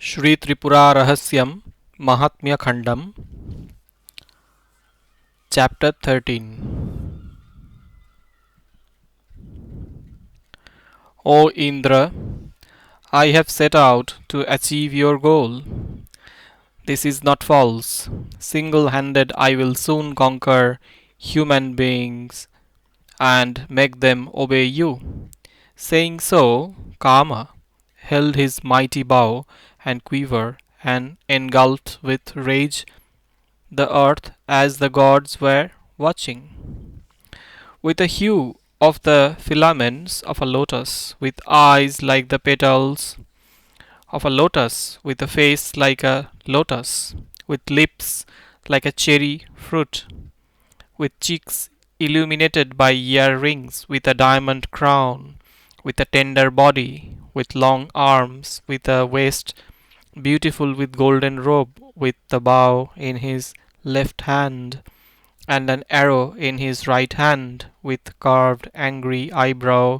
Shri Tripura Rahasyam MahatmyaKhandam, Chapter 13. O Indra, I have set out to achieve your goal. This is not false. Single handed I will soon conquer human beings and make them obey you. Saying so, Kama held his mighty bow and quiver and engulfed with rage the earth as the gods were watching. With a hue of the filaments of a lotus, with eyes like the petals of a lotus, with a face like a lotus, with lips like a cherry fruit, with cheeks illuminated by earrings, with a diamond crown, with a tender body, with long arms, with a waist beautiful with golden robe, with the bow in his left hand, and an arrow in his right hand, with carved angry eyebrow,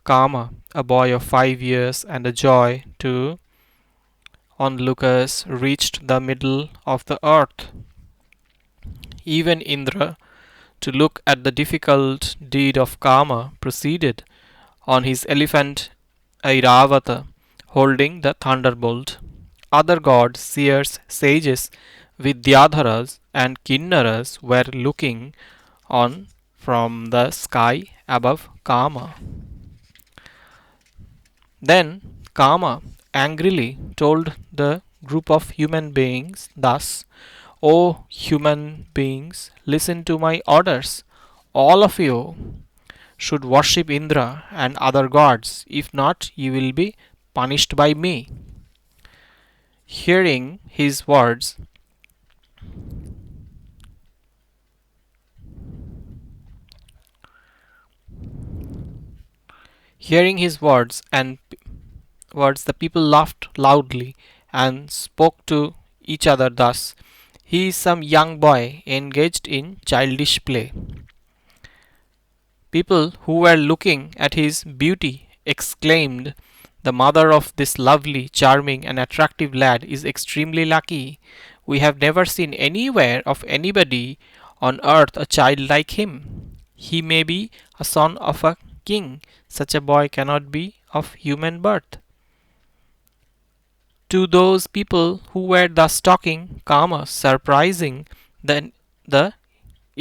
Kama, a boy of 5 years and a joy to onlookers, reached the middle of the earth. Even Indra, to look at the difficult deed of Kama, proceeded on his elephant Airavata, holding the thunderbolt. Other gods, seers, sages, Vidyadharas, and Kinnaras were looking on from the sky above Kama. Then Kama angrily told the group of human beings thus: O human beings, listen to my orders. All of you should worship Indra and other gods. If not, you will be punished by me. Hearing his words, hearing his words, the people laughed loudly and spoke to each other thus: He is some young boy engaged in childish play. People who were looking at his beauty exclaimed, The mother of this lovely, charming, and attractive lad is extremely lucky. We have never seen anywhere of anybody on earth a child like him. He may be a son of a king. Such a boy cannot be of human birth. To those people who were thus talking, Kama, surprising the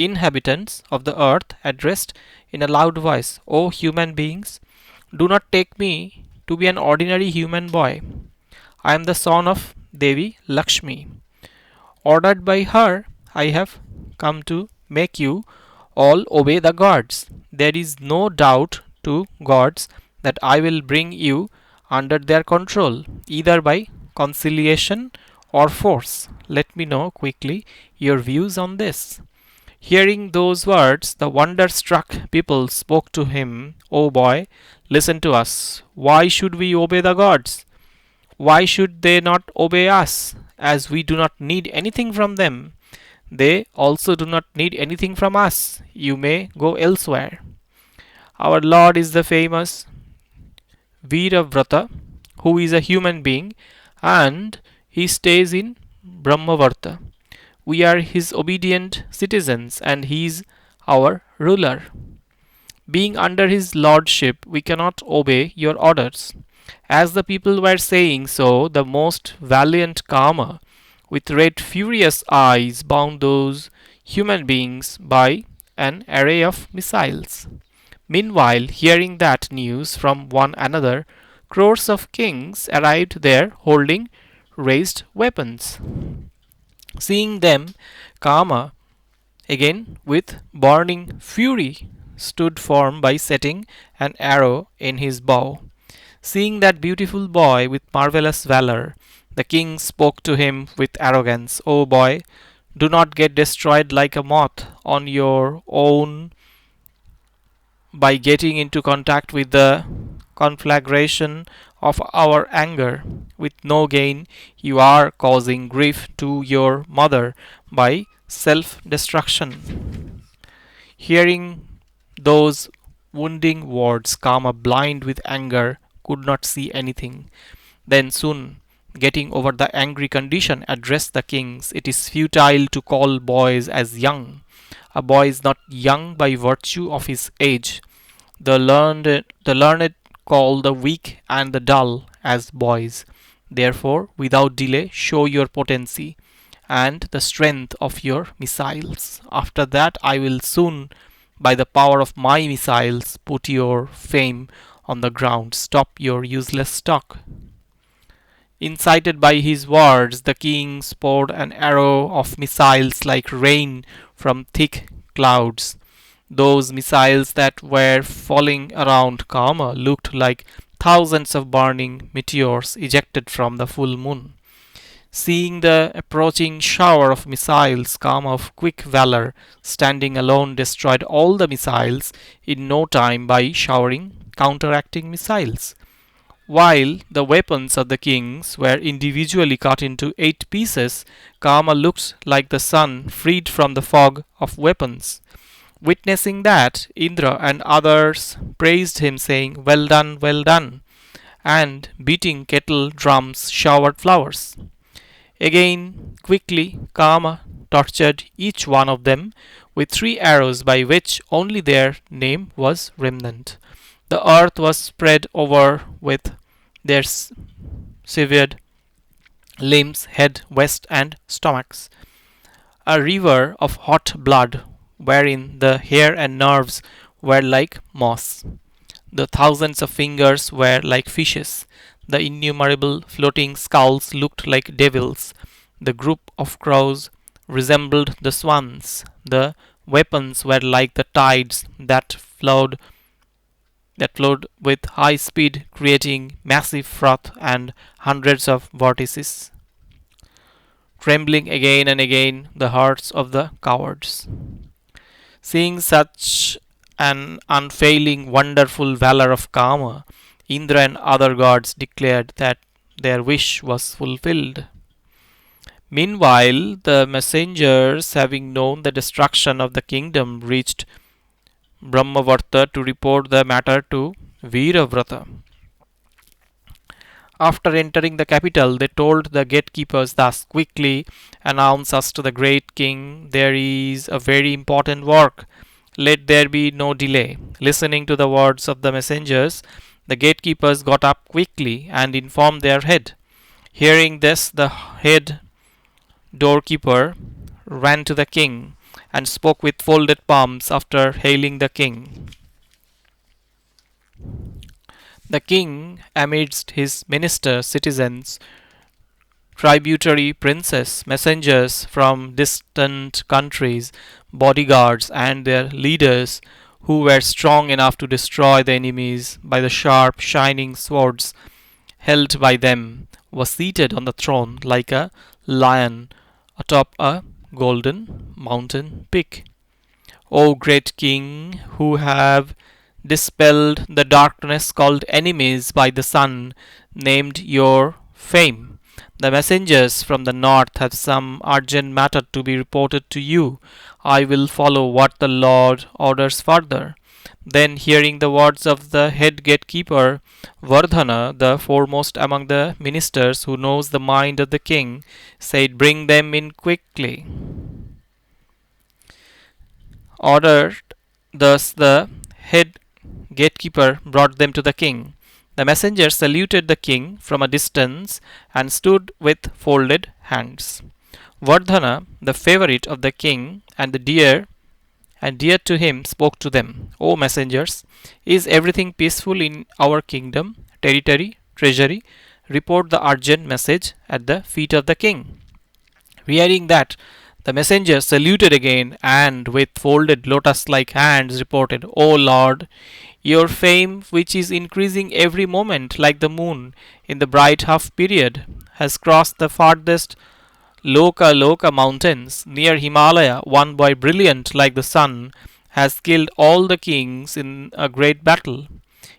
inhabitants of the earth, addressed in a loud voice, O human beings, do not take me to be an ordinary human boy. I am the son of Devi Lakshmi. Ordered by her, I have come to make you all obey the gods. There is no doubt to gods that I will bring you under their control, either by conciliation or force. Let me know quickly your views on this. Hearing those words, the wonder-struck people spoke to him, O boy, listen to us. Why should we obey the gods? Why should they not obey us, as we do not need anything from them? They also do not need anything from us. You may go elsewhere. Our Lord is the famous Viravrata, who is a human being, and he stays in Brahmavarta. We are his obedient citizens, and he is our ruler. Being under his lordship, we cannot obey your orders. As the people were saying so, the most valiant Kama, with red furious eyes, bound those human beings by an array of missiles. Meanwhile, hearing that news from one another, crores of kings arrived there holding raised weapons. Seeing them, Kama, again with burning fury, stood firm by setting an arrow in his bow. Seeing that beautiful boy with marvelous valor, the king spoke to him with arrogance, O boy, do not get destroyed like a moth on your own by getting into contact with the conflagration of our anger. With no gain, you are causing grief to your mother by self destruction. Hearing those wounding words, Kama, blind with anger, could not see anything. Then soon getting over the angry condition, addressed the kings. It is futile to call boys as young. A boy is not young by virtue of his age. The learned call the weak and the dull as boys. Therefore, without delay, show your potency and the strength of your missiles. After that, I will soon, by the power of my missiles, put your fame on the ground. Stop your useless talk. Incited by his words, the kings poured an arrow of missiles like rain from thick clouds. Those missiles that were falling around Kama looked like thousands of burning meteors ejected from the full moon. Seeing the approaching shower of missiles, Kama of quick valor, standing alone, destroyed all the missiles in no time by showering counteracting missiles. While the weapons of the kings were individually cut into 8 pieces, Kama looked like the sun freed from the fog of weapons. Witnessing that, Indra and others praised him, saying, well done, and beating kettle drums showered flowers. Again, quickly, Kama tortured each one of them with 3 arrows by which only their name was remnant. The earth was spread over with their severed limbs, head, waist, and stomachs. A river of hot blood, wherein the hair and nerves were like moss. The thousands of fingers were like fishes. The innumerable floating skulls looked like devils. The group of crows resembled the swans. The weapons were like the tides that flowed with high speed, creating massive froth and hundreds of vortices, trembling again and again the hearts of the cowards. Seeing such an unfailing, wonderful valor of Kama, Indra and other gods declared that their wish was fulfilled. Meanwhile, the messengers, having known the destruction of the kingdom, reached Brahmavarta to report the matter to Viravrata. After entering the capital, they told the gatekeepers thus: quickly announce us to the great king. There is a very important work. Let there be no delay. Listening to the words of the messengers, the gatekeepers got up quickly and informed their head. Hearing this, the head doorkeeper ran to the king and spoke with folded palms after hailing the king. The king, amidst his ministers, citizens, tributary princes, messengers from distant countries, bodyguards, and their leaders, who were strong enough to destroy the enemies by the sharp, shining swords held by them, was seated on the throne like a lion atop a golden mountain peak. O great king, who have dispelled the darkness called enemies by the sun, named your fame. The messengers from the north have some urgent matter to be reported to you. I will follow what the Lord orders further. Then, hearing the words of the head gatekeeper, Vardhana, the foremost among the ministers who knows the mind of the king, said, bring them in quickly. Ordered thus, the head gatekeeper brought them to the king. The messenger saluted the king from a distance and stood with folded hands. Vardhana, the favorite of the king and dear to him, spoke to them. O messengers, is everything peaceful in our kingdom, territory, treasury? Report the urgent message at the feet of the king. Hearing that, the messenger saluted again and with folded lotus like hands reported, O Lord, your fame, which is increasing every moment like the moon in the bright half period, has crossed the farthest Loka mountains. Near Himalaya, one boy brilliant like the sun has killed all the kings in a great battle.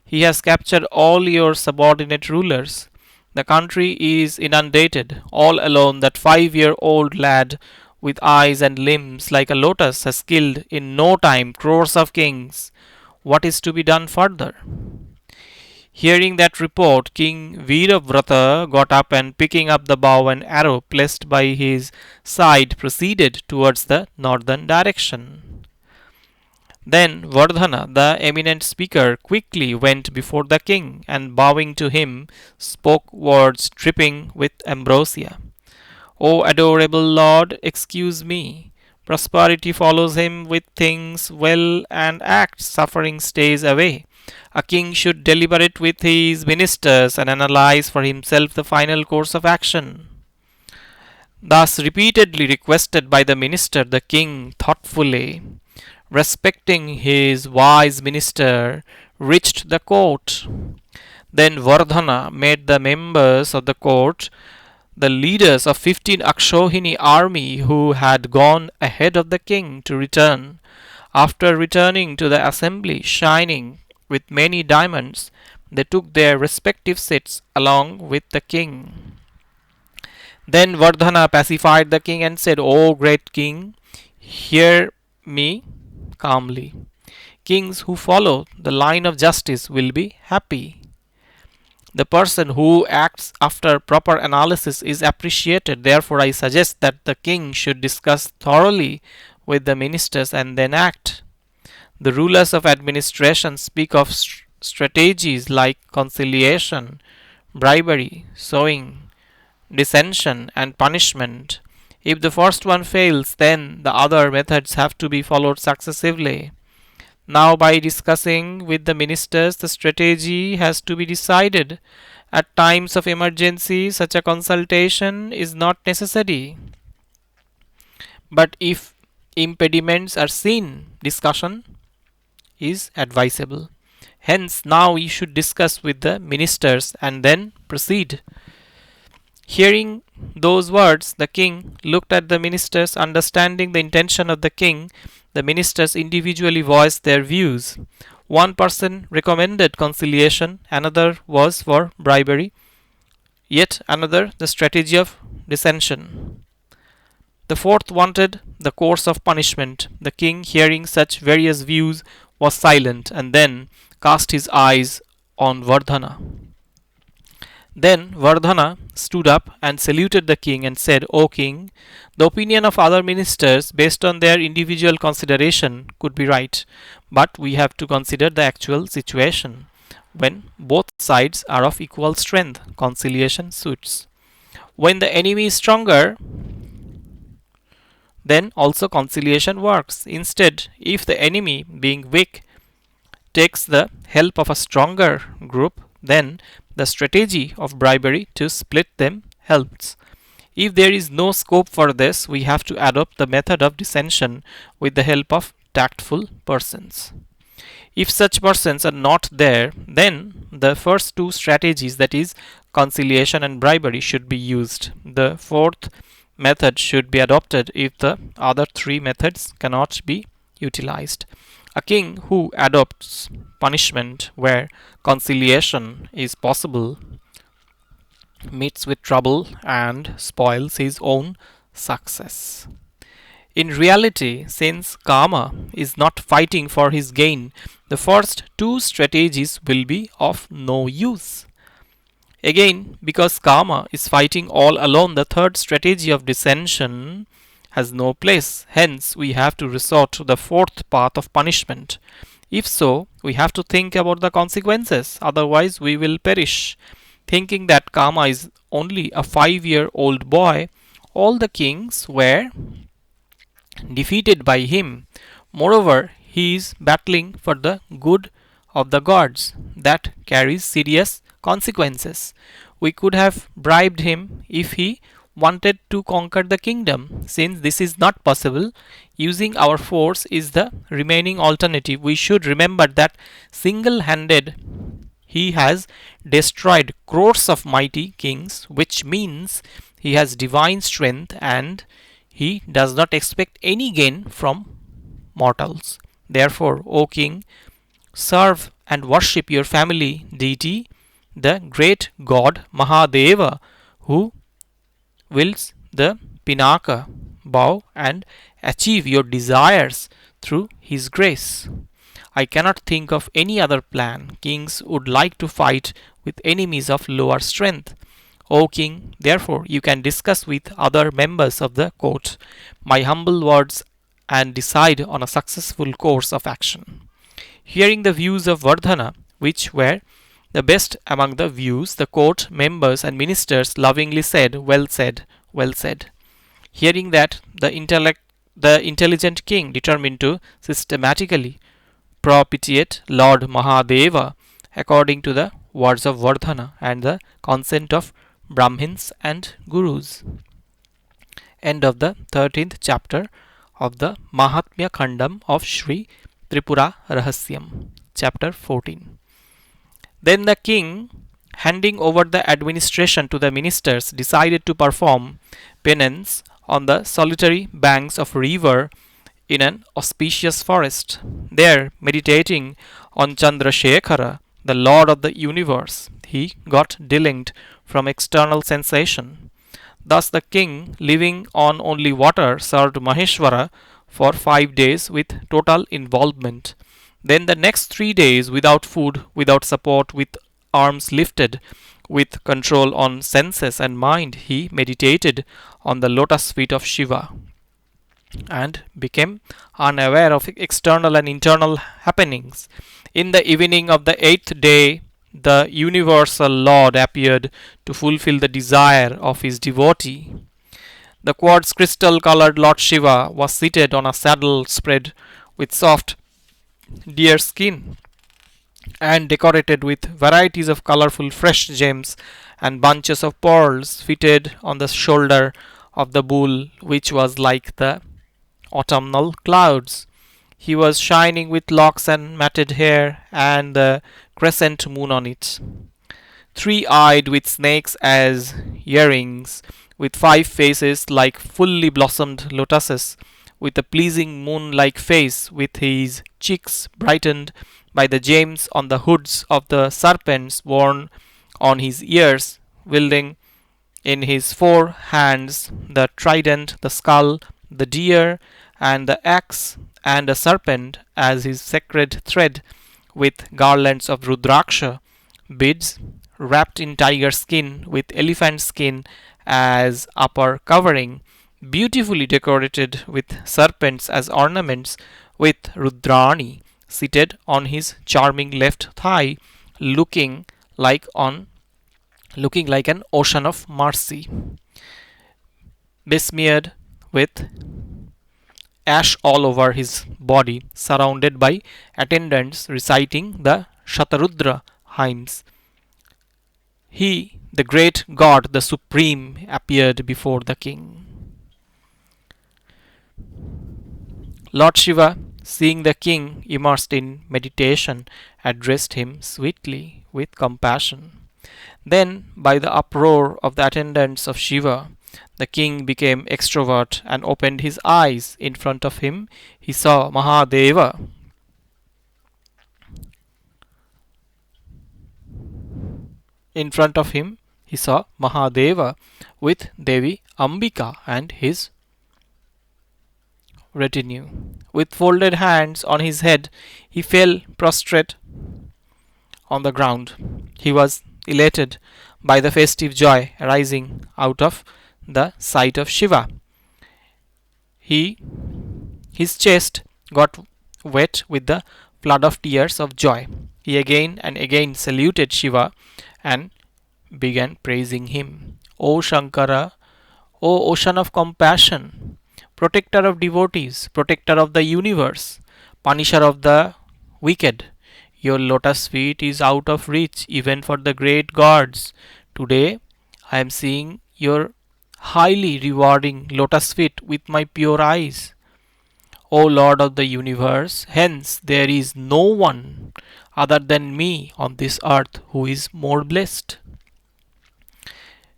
He has captured all your subordinate rulers. The country is inundated. All alone, that 5-year-old lad with eyes and limbs like a lotus has killed in no time crores of kings. What is to be done further? Hearing that report, King Viravrata got up and picking up the bow and arrow placed by his side proceeded towards the northern direction. Then Vardhana, the eminent speaker, quickly went before the king and bowing to him spoke words dripping with ambrosia. O adorable Lord, excuse me. Prosperity follows him with things well and acts, suffering stays away. A king should deliberate with his ministers and analyze for himself the final course of action. Thus repeatedly requested by the minister, the king thoughtfully, respecting his wise minister, reached the court. Then Vardhana made the members of the court the leaders of 15 Akshohini army who had gone ahead of the king to return. After returning to the assembly shining with many diamonds, they took their respective seats along with the king. Then Vardhana pacified the king and said, O great king, hear me calmly. Kings who follow the line of justice will be happy. The person who acts after proper analysis is appreciated. Therefore, I suggest that the king should discuss thoroughly with the ministers and then act. The rulers of administration speak of strategies like conciliation, bribery, sowing, dissension, and punishment. If the first one fails, then the other methods have to be followed successively. Now, by discussing with the ministers, the strategy has to be decided. At times of emergency, such a consultation is not necessary. But if impediments are seen, discussion is advisable. Hence, now we should discuss with the ministers and then proceed. Hearing those words, the king looked at the ministers. Understanding the intention of the king, the ministers individually voiced their views. One person recommended conciliation, another was for bribery, yet another the strategy of dissension. The fourth wanted the course of punishment. The king, hearing such various views, was silent and then cast his eyes on Vardhana. Then Vardhana stood up and saluted the king and said, O king, the opinion of other ministers based on their individual consideration could be right, but we have to consider the actual situation. When both sides are of equal strength, conciliation suits. When the enemy is stronger, then also conciliation works. Instead, if the enemy, being weak, takes the help of a stronger group, then the strategy of bribery to split them helps. If there is no scope for this, we have to adopt the method of dissension with the help of tactful persons. If such persons are not there, then the first two strategies, that is, conciliation and bribery, should be used. The fourth method should be adopted if the other three methods cannot be utilized. A king who adopts punishment where conciliation is possible meets with trouble and spoils his own success. In reality, since Kama is not fighting for his gain, the first two strategies will be of no use. Again, because Kama is fighting all alone, the third strategy of dissension has no place. Hence, we have to resort to the fourth path of punishment. If so, we have to think about the consequences, otherwise, we will perish. Thinking that Kama is only a 5-year-old boy, all the kings were defeated by him. Moreover, he is battling for the good of the gods. That carries serious consequences. We could have bribed him if he wanted to conquer the kingdom. Since this is not possible, using our force is the remaining alternative. We should remember that single-handed he has destroyed crores of mighty kings, which means he has divine strength and he does not expect any gain from mortals. Therefore, O king, serve and worship your family deity, the great god Mahadeva, who wills the Pinaka, bow and achieve your desires through his grace. I cannot think of any other plan. Kings would like to fight with enemies of lower strength. O king, therefore you can discuss with other members of the court my humble words and decide on a successful course of action. Hearing the views of Vardhana, which were the best among the views, the court members and ministers lovingly said, "Well said, well said." Hearing that, the intelligent king determined to systematically propitiate Lord Mahadeva according to the words of Vardhana and the consent of Brahmins and Gurus. End of the 13th chapter of the MahatmyaKhandam of Sri Tripura Rahasyam, chapter 14. Then the king, handing over the administration to the ministers, decided to perform penance on the solitary banks of a river in an auspicious forest. There, meditating on Chandrasekhara, the Lord of the universe, he got delinked from external sensation. Thus the king, living on only water, served Maheshwara for 5 days with total involvement. Then the next 3 days, without food, without support, with arms lifted, with control on senses and mind, he meditated on the lotus feet of Shiva and became unaware of external and internal happenings. In the evening of the 8th day, the universal Lord appeared to fulfill the desire of his devotee. The quartz crystal colored Lord Shiva was seated on a saddle spread with soft deer skin and decorated with varieties of colorful fresh gems and bunches of pearls fitted on the shoulder of the bull, which was like the autumnal clouds. He was shining with locks and matted hair, and the crescent moon on it. 3-eyed with snakes as earrings, with 5 faces like fully blossomed lotuses, with a pleasing moon-like face, with his cheeks brightened by the gems on the hoods of the serpents worn on his ears, wielding in his 4 hands the trident, the skull, the deer, and the axe, and a serpent as his sacred thread, with garlands of Rudraksha beads, wrapped in tiger skin, with elephant skin as upper covering, beautifully decorated with serpents as ornaments, with Rudrani seated on his charming left thigh, looking like an ocean of mercy, besmeared with ash all over his body, surrounded by attendants reciting the Shatarudra hymns. He, the great god, the supreme, appeared before the king. Lord Shiva, seeing the king immersed in meditation, addressed him sweetly with compassion. Then, by the uproar of the attendants of Shiva, the king became extrovert and opened his eyes. In front of him, he saw Mahadeva. In front of him, he saw Mahadeva with Devi Ambika and his retinue. With folded hands on his head, he fell prostrate on the ground. He was elated by the festive joy arising out of the sight of Shiva. His chest got wet with the flood of tears of joy. He again and again saluted Shiva and began praising him. O Shankara, O ocean of compassion, protector of devotees, protector of the universe, punisher of the wicked, your lotus feet is out of reach even for the great gods. Today I am seeing your highly rewarding lotus feet with my pure eyes. O Lord of the universe, hence there is no one other than me on this earth who is more blessed.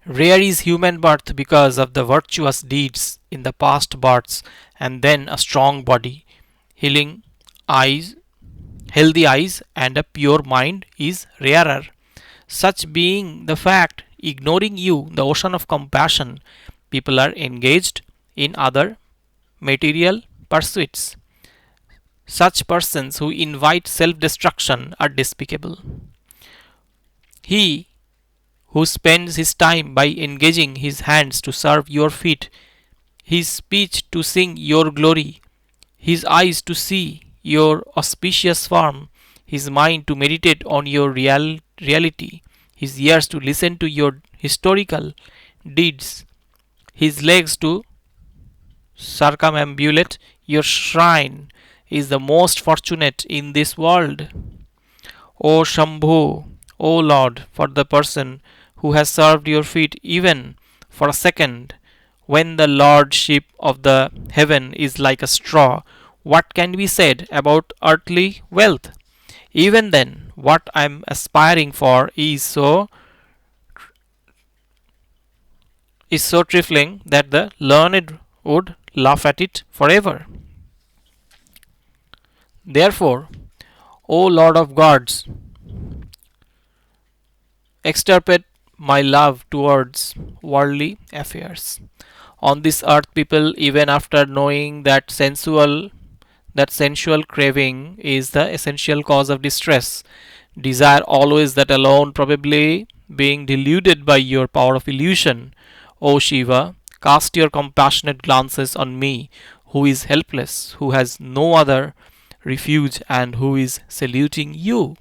Rare is human birth because of the virtuous deeds in the past births, and then a strong body, healing eyes, healthy eyes, and a pure mind is rarer. Such being the fact, ignoring you, the ocean of compassion, people are engaged in other material pursuits. Such persons who invite self destruction are despicable. He who spends his time by engaging his hands to serve your feet, his speech to sing your glory, his eyes to see your auspicious form, his mind to meditate on your reality, his ears to listen to your historical deeds, his legs to circumambulate your shrine, is the most fortunate in this world. O Shambhu, O Lord, for the person who has served your feet even for a second, when the lordship of the heaven is like a straw, what can be said about earthly wealth? Even then, what I am aspiring for is so trifling that the learned would laugh at it forever. Therefore, O Lord of gods, extirpate my love towards worldly affairs. On this earth, people, even after knowing that sensual craving is the essential cause of distress, desire always that alone, probably being deluded by your power of illusion. O Shiva, cast your compassionate glances on me, who is helpless, who has no other refuge, and who is saluting you.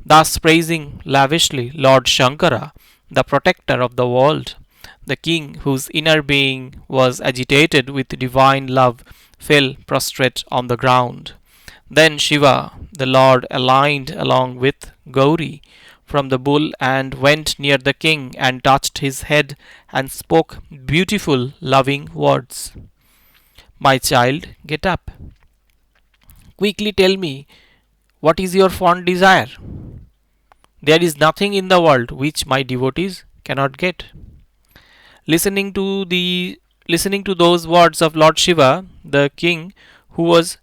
Thus praising lavishly Lord Shankara, the protector of the world, the king whose inner being was agitated with divine love fell prostrate on the ground. Then Shiva, the Lord, aligned along with Gauri from the bull and went near the king and touched his head and spoke beautiful, loving words. My child, get up. Quickly tell me, what is your fond desire? There is nothing in the world which my devotees cannot get. Listening to the listening to those words of Lord Shiva, the king, who was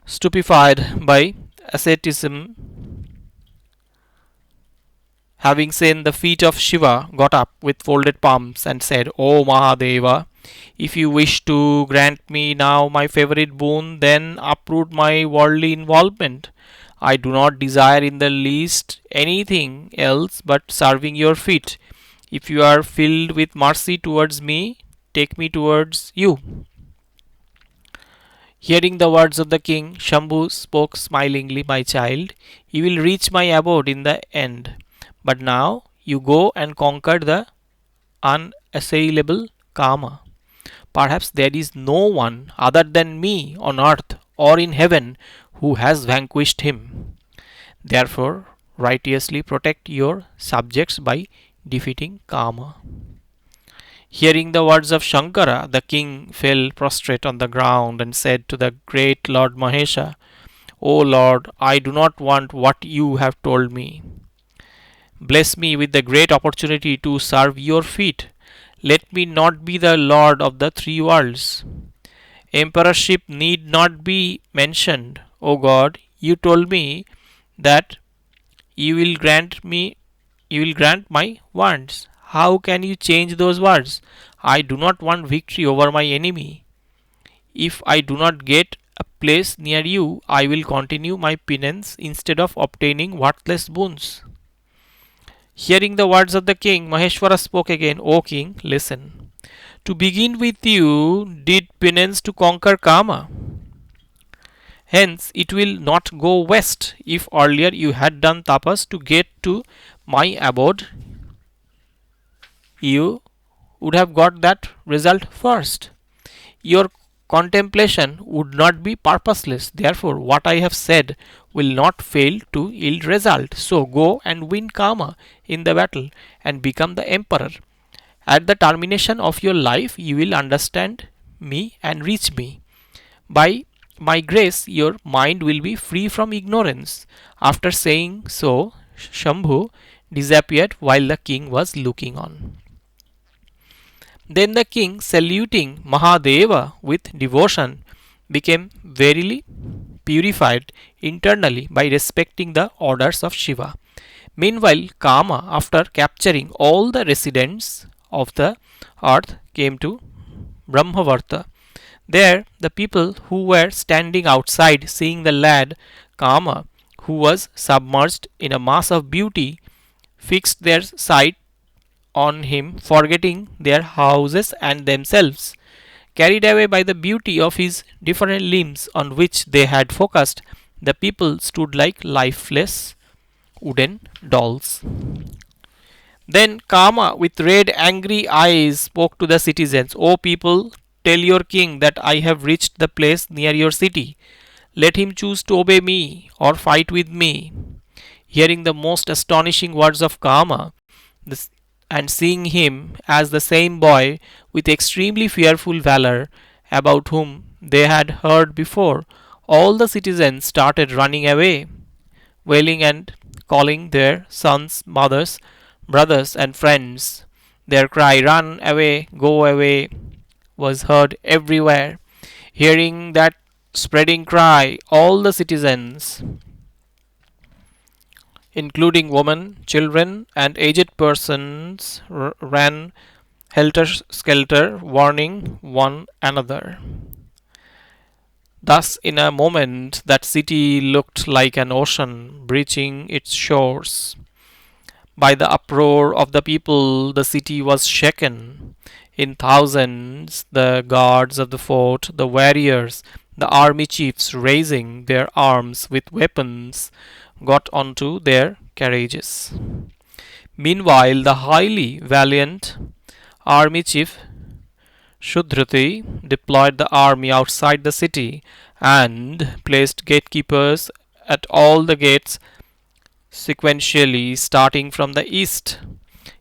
stupefied by asceticism, having seen the feet of Shiva, got up with folded palms and said, O Mahadeva, if you wish to grant me now my favorite boon, then uproot my worldly involvement. I do not desire in the least anything else but serving your feet. If you are filled with mercy towards me, take me towards you. Hearing the words of the king, Shambhu spoke smilingly, My child, you will reach my abode in the end. But now you go and conquer the unassailable Kama. Perhaps there is no one other than me on earth or in heaven who has vanquished him. Therefore, righteously protect your subjects by defeating Kama. Hearing the words of Shankara, the king fell prostrate on the ground and said to the great Lord Mahesha, O Lord, I do not want what you have told me. Bless me with the great opportunity to serve your feet. Let me not be the lord of the three worlds. Emperorship need not be mentioned. O God, you told me that you will grant my wants. How can you change those words? I do not want victory over my enemy. If I do not get a place near you, I will continue my penance instead of obtaining worthless boons. Hearing the words of the king, Maheshwara spoke again, O king, listen. To begin with, you did penance to conquer Kama. Hence, it will not go west. If earlier you had done tapas to get to my abode, you would have got that result first. Your contemplation would not be purposeless. Therefore, what I have said will not fail to yield result. So go and win Kama in the battle and become the emperor. At the termination of your life, you will understand me and reach me. By my grace, your mind will be free from ignorance. After saying so, Shambhu disappeared while the king was looking on. Then the king, saluting Mahadeva with devotion, became verily purified internally by respecting the orders of Shiva. Meanwhile, Kama, after capturing all the residents of the earth, came to Brahmavarta, There, the people who were standing outside, seeing the lad Kama, who was submerged in a mass of beauty, fixed their sight on him, forgetting their houses and themselves. Carried away by the beauty of his different limbs on which they had focused, the people stood like lifeless wooden dolls. Then Kama, with red, angry eyes, spoke to the citizens. O people, tell your king that I have reached the place near your city. Let him choose to obey me or fight with me. Hearing the most astonishing words of Kama, this, and seeing him as the same boy with extremely fearful valor about whom they had heard before, all the citizens started running away, wailing and calling their sons, mothers, brothers, and friends. Their cry, "Run away, go away," was heard everywhere. Hearing that spreading cry, all the citizens, including women, children, and aged persons, ran helter skelter, warning one another. Thus, in a moment, that city looked like an ocean breaching its shores. By the uproar of the people, the city was shaken. In thousands, the guards of the fort, the warriors, the army chiefs raising their arms with weapons, got onto their carriages. Meanwhile, the highly valiant army chief Shudhrati deployed the army outside the city and placed gatekeepers at all the gates sequentially, starting from the east.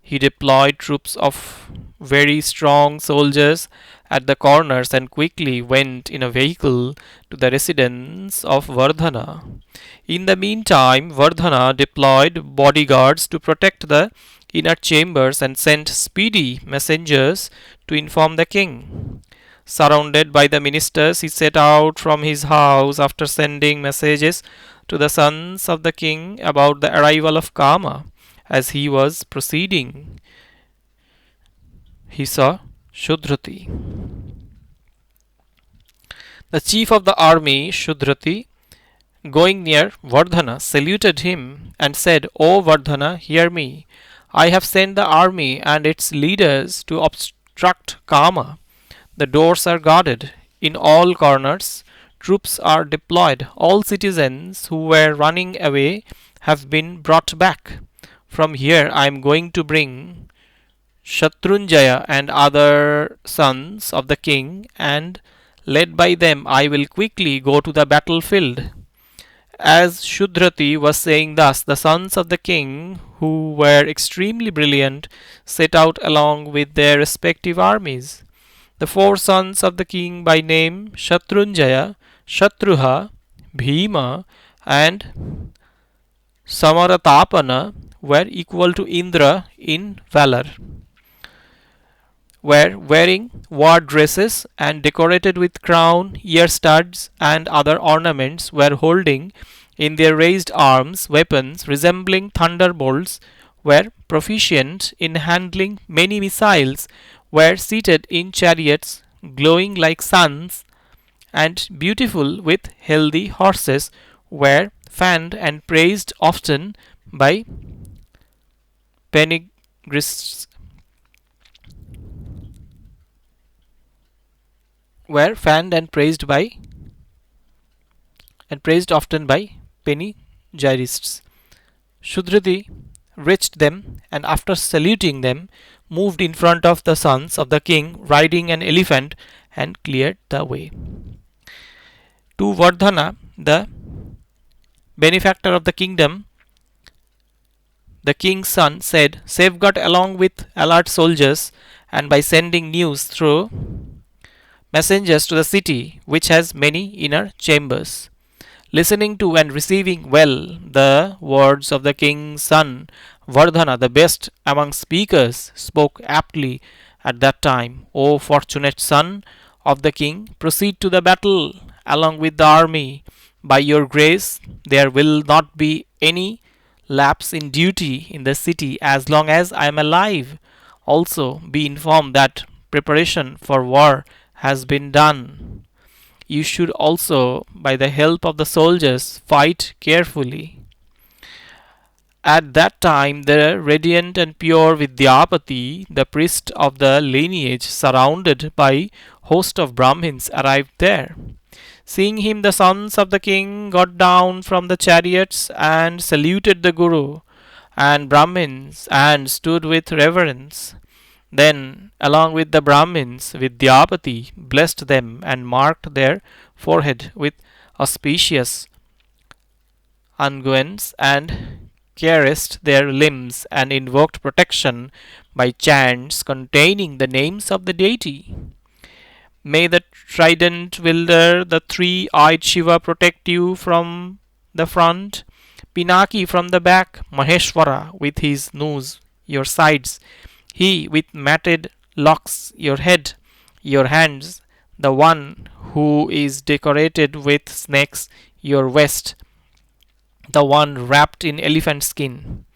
He deployed troops of very strong soldiers at the corners and quickly went in a vehicle to the residence of Vardhana. In the meantime, Vardhana deployed bodyguards to protect the inner chambers and sent speedy messengers to inform the king. Surrounded by the ministers, he set out from his house after sending messages to the sons of the king about the arrival of Kama. As he was proceeding, he saw Shudhrati. The chief of the army, Shudhrati, going near Vardhana, saluted him and said, "O Vardhana, hear me. I have sent the army and its leaders to obstruct Kama. The doors are guarded. In all corners, troops are deployed. All citizens who were running away have been brought back. From here I am going to bring Shatrunjaya and other sons of the king, and led by them I will quickly go to the battlefield." As Shudhrati was saying thus, the sons of the king, who were extremely brilliant, set out along with their respective armies. The four sons of the king by name, Shatrunjaya, Shatruha, Bhima, and Samaratapana, were equal to Indra in valor, were wearing war dresses and decorated with crown, ear studs, and other ornaments, were holding in their raised arms weapons resembling thunderbolts, were proficient in handling many missiles, were seated in chariots glowing like suns, and beautiful with healthy horses, were fanned and praised often by panegyrists, were fanned and praised often by panegyrists. Shudhrati reached them and after saluting them moved in front of the sons of the king riding an elephant and cleared the way. To Vardhana, the benefactor of the kingdom, the king's son said, "Safeguard along with alert soldiers, and by sending news through messengers to the city, which has many inner chambers." Listening to and receiving well the words of the king's son, Vardhana, the best among speakers, spoke aptly at that time. "O fortunate son of the king, proceed to the battle along with the army. By your grace, there will not be any lapse in duty in the city as long as I am alive. Also, be informed that preparation for war has been done. You should also, by the help of the soldiers, fight carefully. At that time, the radiant and pure Vidyapati, the priest of the lineage, surrounded by host of Brahmins, arrived there. Seeing him, the sons of the king got down from the chariots and saluted the Guru and Brahmins and stood with reverence. Then, along with the Brahmins, Vidyapati blessed them and marked their forehead with auspicious unguents and caressed their limbs and invoked protection by chants containing the names of the deity. May the trident wielder, the three-eyed Shiva, protect you from the front, Pinaki from the back, Maheshwara with his nose, your sides, he with matted locks, your head, your hands, the one who is decorated with snakes, your waist, the one wrapped in elephant skin,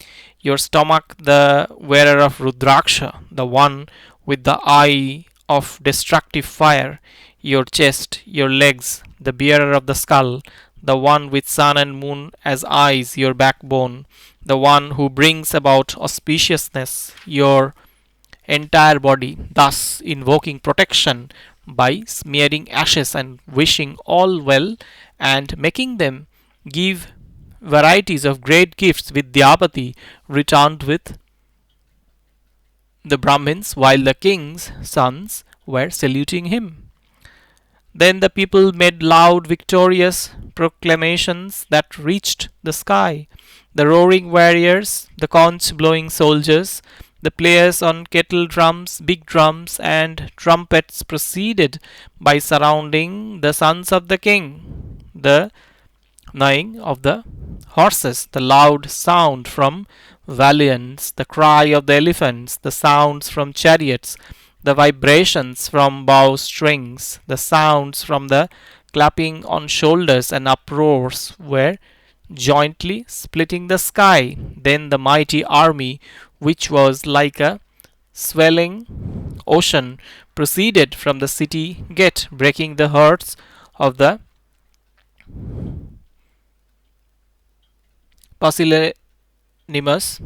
your stomach, the wearer of Rudraksha, the one with the eye of destructive fire, your chest, your legs, the bearer of the skull, the one with sun and moon as eyes, your backbone, the one who brings about auspiciousness, your entire body, thus invoking protection by smearing ashes and wishing all well and making them give varieties of great gifts. Vidyapati returned with the Brahmins while the king's sons were saluting him. Then the people made loud, victorious proclamations that reached the sky. The roaring warriors, the conch blowing soldiers, the players on kettle drums, big drums, and trumpets proceeded by surrounding the sons of the king. The neighing of the horses, the loud sound from valiants, the cry of the elephants, the sounds from chariots, the vibrations from bow strings, the sounds from the clapping on shoulders and uproars were jointly splitting the sky. Then the mighty army, which was like a swelling ocean, proceeded from the city gate, breaking the hearts of the pusillanimous,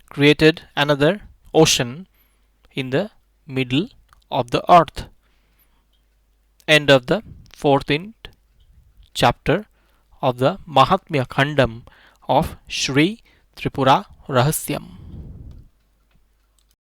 created another ocean in the middle of the earth. End of the 14th chapter of the MahatmyaKhandam of Sri Tripura Rahasyam.